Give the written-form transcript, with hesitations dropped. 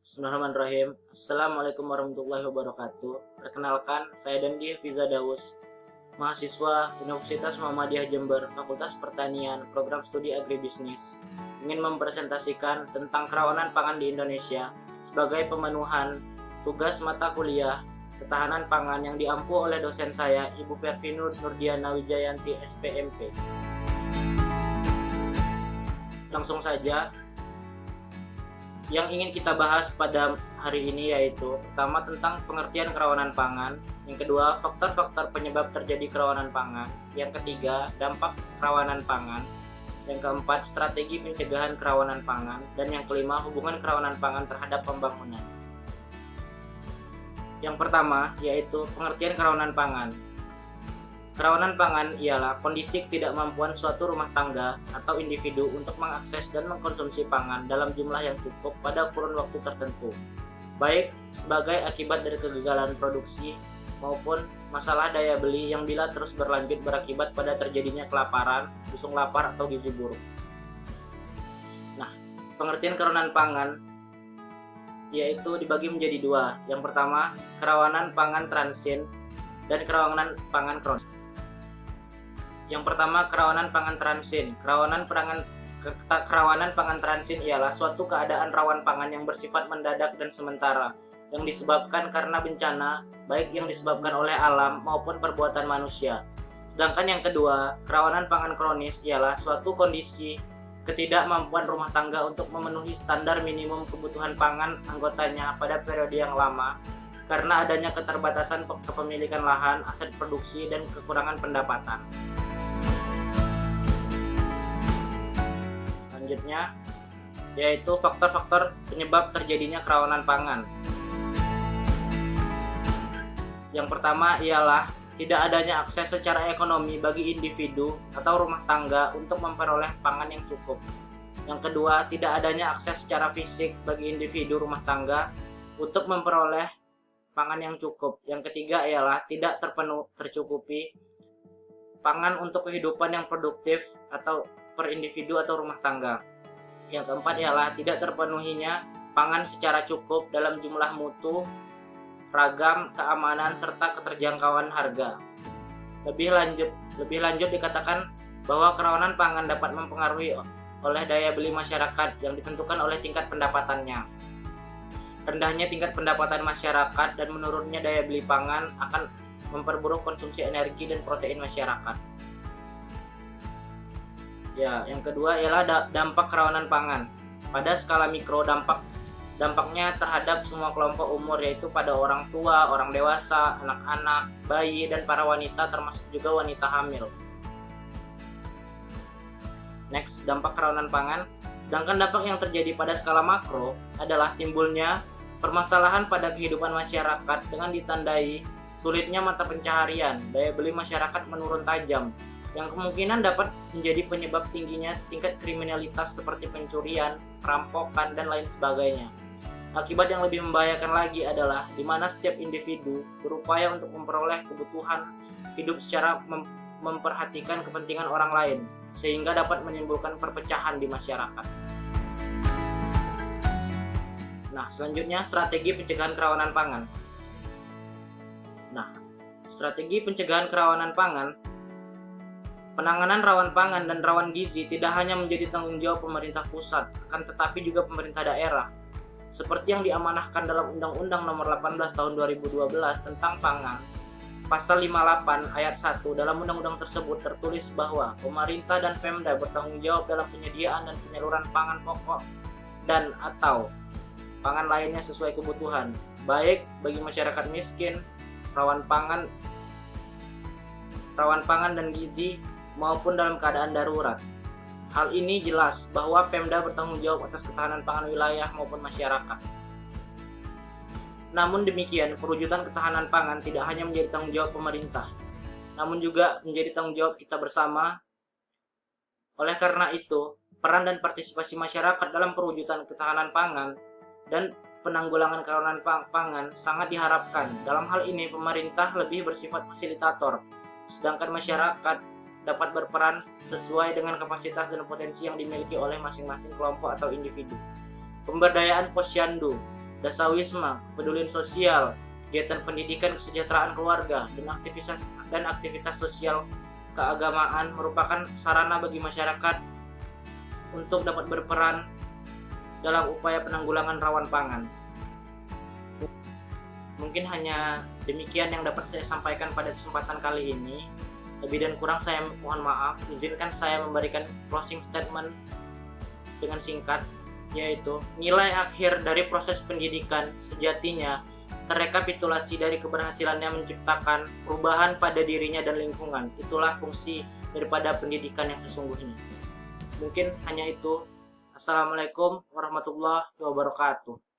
Bismillahirrahmanirrahim. Assalamualaikum warahmatullahi wabarakatuh. Perkenalkan, saya Dandi Fiza Daus, mahasiswa Universitas Muhammadiyah Jember, Fakultas Pertanian, Program Studi Agribisnis, ingin mempresentasikan tentang kerawanan pangan di Indonesia sebagai pemenuhan tugas mata kuliah ketahanan pangan yang diampu oleh dosen saya, Ibu Pervinur Nurdiana Wijayanti, SPMP. Langsung saja, yang ingin kita bahas pada hari ini yaitu pertama tentang pengertian kerawanan pangan, yang kedua faktor-faktor penyebab terjadi kerawanan pangan, yang ketiga dampak kerawanan pangan, yang keempat strategi pencegahan kerawanan pangan, dan yang kelima hubungan kerawanan pangan terhadap pembangunan. Yang pertama yaitu pengertian kerawanan pangan. Kerawanan pangan ialah kondisi ketidakmampuan suatu rumah tangga atau individu untuk mengakses dan mengkonsumsi pangan dalam jumlah yang cukup pada kurun waktu tertentu, baik sebagai akibat dari kegagalan produksi maupun masalah daya beli yang bila terus berlanjut berakibat pada terjadinya kelaparan, busung lapar, atau gizi buruk. Nah, pengertian kerawanan pangan yaitu dibagi menjadi dua. Yang pertama, kerawanan pangan transien dan kerawanan pangan kronis. Yang pertama, kerawanan pangan transien. Kerawanan pangan transien ialah suatu keadaan rawan pangan yang bersifat mendadak dan sementara, yang disebabkan karena bencana, baik yang disebabkan oleh alam maupun perbuatan manusia. Sedangkan yang kedua, kerawanan pangan kronis ialah suatu kondisi ketidakmampuan rumah tangga untuk memenuhi standar minimum kebutuhan pangan anggotanya pada periode yang lama, karena adanya keterbatasan kepemilikan lahan, aset produksi, dan kekurangan pendapatan. Selanjutnya, yaitu faktor-faktor penyebab terjadinya kerawanan pangan. Yang pertama ialah tidak adanya akses secara ekonomi bagi individu atau rumah tangga untuk memperoleh pangan yang cukup. Yang kedua, tidak adanya akses secara fisik bagi individu rumah tangga untuk memperoleh pangan yang cukup. Yang ketiga ialah tidak tercukupi pangan untuk kehidupan yang produktif atau per individu atau rumah tangga. Yang keempat ialah tidak terpenuhinya pangan secara cukup dalam jumlah mutu, ragam, keamanan, serta keterjangkauan harga. Lebih lanjut dikatakan bahwa kerawanan pangan dapat mempengaruhi oleh daya beli masyarakat yang ditentukan oleh tingkat pendapatannya. Rendahnya tingkat pendapatan masyarakat dan menurunnya daya beli pangan akan memperburuk konsumsi energi dan protein masyarakat. Ya, yang kedua ialah dampak kerawanan pangan. Pada skala mikro, dampaknya terhadap semua kelompok umur, yaitu pada orang tua, orang dewasa, anak-anak, bayi, dan para wanita, termasuk juga wanita hamil. Next, dampak kerawanan pangan. Sedangkan dampak yang terjadi pada skala makro adalah timbulnya permasalahan pada kehidupan masyarakat dengan ditandai sulitnya mata pencaharian, daya beli masyarakat menurun tajam, yang kemungkinan dapat menjadi penyebab tingginya tingkat kriminalitas seperti pencurian, perampokan, dan lain sebagainya. Akibat yang lebih membahayakan lagi adalah di mana setiap individu berupaya untuk memperoleh kebutuhan hidup secara memperhatikan kepentingan orang lain, sehingga dapat menimbulkan perpecahan di masyarakat. Nah, selanjutnya strategi pencegahan kerawanan pangan. Nah, strategi pencegahan kerawanan pangan. Penanganan rawan pangan dan rawan gizi tidak hanya menjadi tanggung jawab pemerintah pusat, akan tetapi juga pemerintah daerah. Seperti yang diamanahkan dalam Undang-Undang Nomor 18 Tahun 2012 tentang Pangan, Pasal 58 Ayat 1, dalam undang-undang tersebut tertulis bahwa pemerintah dan Pemda bertanggung jawab dalam penyediaan dan penyaluran pangan pokok dan atau pangan lainnya sesuai kebutuhan, baik bagi masyarakat miskin, rawan pangan dan gizi, maupun dalam keadaan darurat. Hal ini jelas bahwa Pemda bertanggung jawab atas ketahanan pangan wilayah maupun masyarakat. Namun demikian, perwujudan ketahanan pangan tidak hanya menjadi tanggung jawab pemerintah, namun juga menjadi tanggung jawab kita bersama. Oleh karena itu, peran dan partisipasi masyarakat dalam perwujudan ketahanan pangan dan penanggulangan kerawanan pangan sangat diharapkan. Dalam hal ini, pemerintah lebih bersifat fasilitator, sedangkan masyarakat dapat berperan sesuai dengan kapasitas dan potensi yang dimiliki oleh masing-masing kelompok atau individu. Pemberdayaan posyandu. dasawisma, kepedulian sosial, kegiatan pendidikan, kesejahteraan keluarga, dan aktivitas sosial keagamaan merupakan sarana bagi masyarakat untuk dapat berperan dalam upaya penanggulangan rawan pangan. Mungkin hanya demikian yang dapat saya sampaikan pada kesempatan kali ini. Lebih dan kurang saya mohon maaf. Izinkan saya memberikan closing statement dengan singkat, yaitu nilai akhir dari proses pendidikan sejatinya terrekapitulasi dari keberhasilannya menciptakan perubahan pada dirinya dan lingkungan. Itulah fungsi daripada pendidikan yang sesungguhnya. Mungkin hanya itu. Assalamualaikum warahmatullahi wabarakatuh.